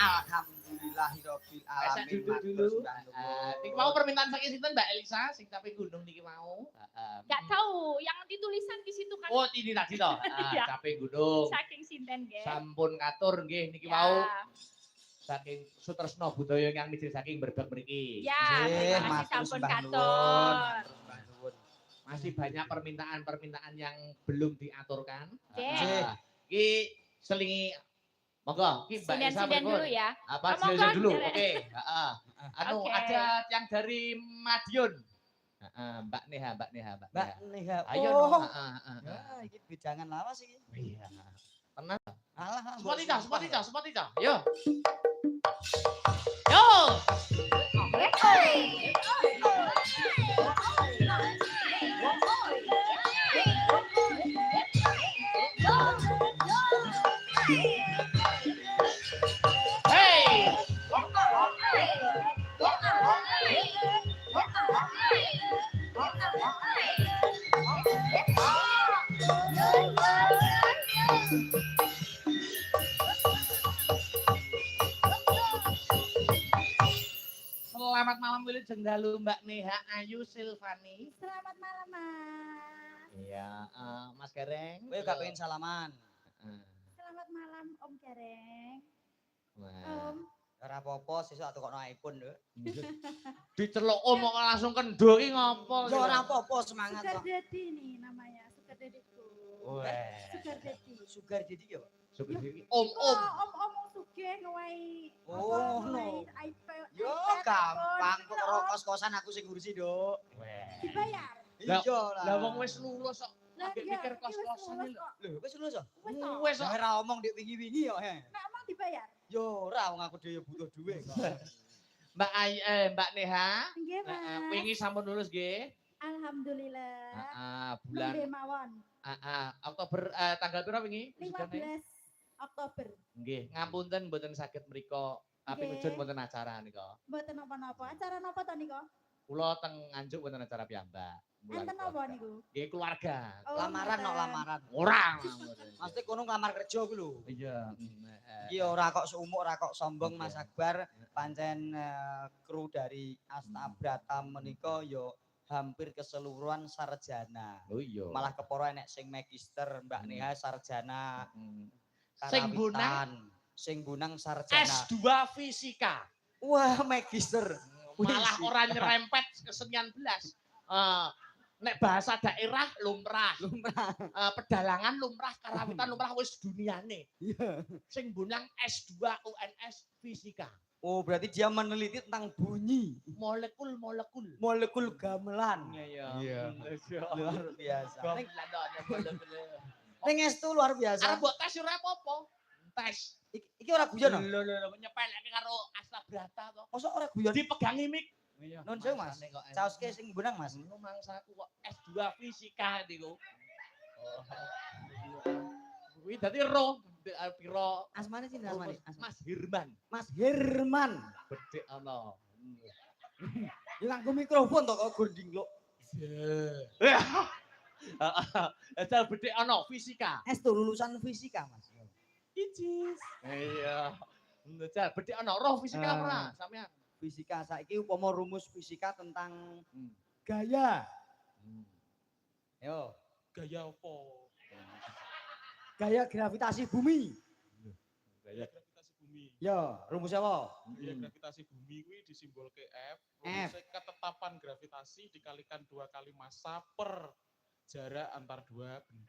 Alhamdulillahirabbil alamin. Dulu. Niki mau permintaan saking sinten Mbak Elisa sing tapi gunung niki mau. Gak tahu, yang ditulisan di situ kan. Oh, ini tadi toh. Iya. Capek gunung. Saking sinten nggih. Sampun katur nggih niki Ya. mau. Saking Sutresno Budaya yang mijil saking Brebek mriki. Ya, terima kasih sampun katur. Masih banyak permintaan-permintaan yang belum diaturkan. Nggih. Iki selingi monggo, iki Mbak Isa Sinden dulu ya. Apa Monggo, sinden dulu? Derek. Oke, Anu Oke. ada yang dari Madiun. Mbak Neha. Mbak Neha. Ayo Oh. dong. Ya, iki bidangan lawas iki. Iya. Tenang. Alah, Sepotica. Yo. Yo. Hey. Selamat malam Wilujeng Dalu Mbak Neha Ayu Silvani. Selamat malam, Mas. Iya, Mas Gereng. Kowe gak pengen salaman. Selamat malam, Om Gareng. Wah. Om, Ora apa-apa, sesuk tak tukokno iPhone lho. Diceluk om kok langsung kendo ki ngopo? Ya ora apa-apa, semangat Sugar kok. Daddy nih namanya, Sugar Daddyku. Wah. Sugar Daddy. Sugar Daddy ya, Pak? Sugar Daddy. Oh, Om. om sugih ngewahi. Oh, no. Yo gampang kok karo kos-kosan aku sing ngurusi, Dok. Dibayar. Lah- Iya lah. Lah wong wis lulus kok. Lah Agak iya, mikir iki wis kos-kosan lulus lho. kok. Lho, wis lulus kok. Wis kok. Wes kok. Ora omong dik wingi-wingi yo, he. Nek omong dibayar. Yo ora wong aku dhewe butuh duit kok. Mbak Neha. Nggih, Mas. Wingi sampun lulus nggih. Alhamdulillah. Bulan Nembe mawon. Oktober tanggal pira wingi? 15 Oktober. Nggih, ngapunten mboten saged mriko tapi Nggih. ujun wonten acara nika. Mboten napa-napa. Acara napa to niku? Kula teng Nganjuk wonten acara piyambak. Enten napa niku? Nggih keluarga. Oh, Lamaran no mboten. lamaran. Orang. Mesti kono nglamar kerja ku lho. Iya. Iki ora kok seumuk, ora kok sombong Mas Akbar, pancen kru dari Astabrata menika yo hampir keseluruhan sarjana. Oh iya. Malah keporo enek sing magister, Mbak Neha sarjana. Sing bunang Sing bunang sarjana. S2 fisika. Wah, magister. Malah orang nyerempet kesenian belas. Nek bahasa daerah lumrah. Pedalangan lumrah, karawitan lumrah wis duniane. Iya. Sing bunang S2 UNS fisika. Oh, berarti dia meneliti tentang bunyi, Molekul-molekul. molekul gamelan. Iya. Luar biasa. Ning Gamelan ada molekul. ning estu luar Arep biasa. mbok tes ora apa-apa. Tes. Iki ora guyon. Lho nyepeleke karo Astabrata to. Mosok ora guyon? Dipegangi mik. Nun sewu Mas. Caoske sing bunang Mas. Ngono mangsaku kok S2 fisika niku. Kuwi dadi roh pira Asmane sinten asmane? Mas Hirman. Mas Herman. Bedhek ana. Ya nganggo mikrofon to kok gonding lho. Heeh. Bedhek ana fisika. Estu lulusan fisika Mas. Icis. Iya. Njal bedhek ana roh fisika ora sampean. Fisika saiki upama rumus fisika tentang gaya. Yo, Gaya apa? gaya gravitasi bumi. Gaya Gravitasi bumi. Yo, rumusnya apa? Ya, gravitasi bumi kuwi disimbolke F. F. Rumusnya ketetapan gravitasi dikalikan 2 kali massa per jarak antar dua benda.